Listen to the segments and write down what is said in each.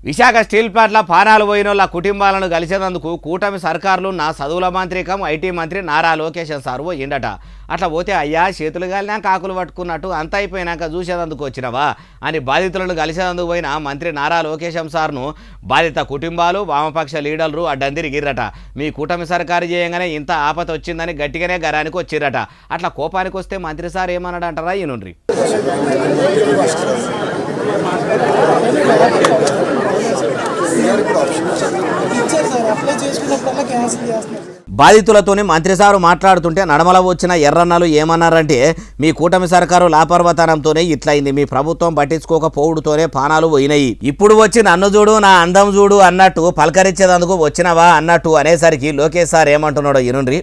Visakha steel ప్లాంట్ల పానాలు పోయినోళ్ళ కుటుంబాలను కలిసేందుకు కూటమి సర్కారులు నా చదువుల మంత్రికం ఐటీ మంత్రి నారా లోకేష్ సార్ పోయిండట. అట్లా పోతే అయ్యా చేతులు గాలినా కాకులు పట్టుకున్నట్టు అంత అయిపోయినాక చూసేందుకు వచ్చినవా అని బాధితులను కలిసేందుకు పోయిన మంత్రి నారా లోకేష్ సార్ను బాధిత కుటుంబాలు వామపక్ష లీడర్లు అడ్డందిరిగిర్రట. మీ కూటమి సర్కారు చేయంగానే ఇంత ఆపత వచ్చిందని గట్టిగానే గరానికి వచ్చిర్రట. అట్లా కోపానికి వస్తే మంత్రి సార్ ఏమన్నాడంటారా ఈనుండ్రి. బాధితులతోనే మంత్రి సారు మాట్లాడుతుంటే నడమల వచ్చిన ఎర్రన్నలు ఏమన్నారంటే మీ కూటమి సర్కారు లాపర్వతనంతోనే ఇట్లయింది, మీ ప్రభుత్వం పట్టించుకోకపోవడంతోనే పానాలు పోయినాయి, ఇప్పుడు వచ్చి నన్ను చూడు నా అందం చూడు అన్నట్టు పలకరించేందుకు వచ్చినవా అన్నట్టు అనేసరికి లోకేష్ సార్ ఏమంటున్నాడో ఇనుండ్రి.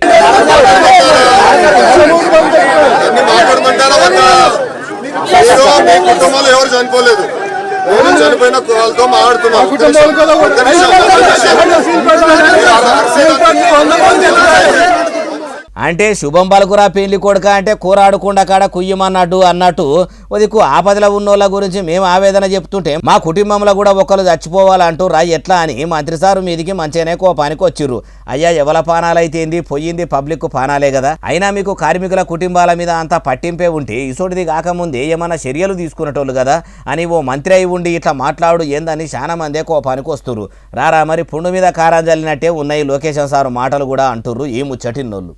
చనిపోయిన వాళ్ళతో మాట్లాడుతున్నాం. అంటే శుభం పలుకురా పెళ్లి కొడుక అంటే కూర ఆడుకుండా కాడ కుయ్యమన్నట్టు అన్నట్టు ఒదికు ఆపదల ఉన్నోళ్ళ గురించి మేము ఆవేదన చెప్తుంటే మా కుటుంబంలో కూడా ఒకరు చచ్చిపోవాలంటూ రా ఎట్లా అని మంత్రి సారు మీదికి మంచిగానే కోపానికి వచ్చిర్రు. అయ్యా ఎవల పానాలైతే ఏంది, పొయ్యింది పబ్లిక్ పానాలే కదా, అయినా మీకు కార్మికుల కుటుంబాల మీద అంతా పట్టింపే ఉంటే ఇసోటిది కాకముందే ఏమన్నా చర్యలు తీసుకునేటోళ్ళు కదా అని ఓ మంత్రి అయి ఉండి ఇట్లా మాట్లాడు ఏందని చాలా మందే కోపానికి వస్తుర్రు. రారా మరి పుండు మీద కారం జల్లినట్టే ఉన్నాయి లోకేష్ సారు మాటలు కూడా అంటుర్రు ఈ ముచ్చటిన్నోళ్ళు.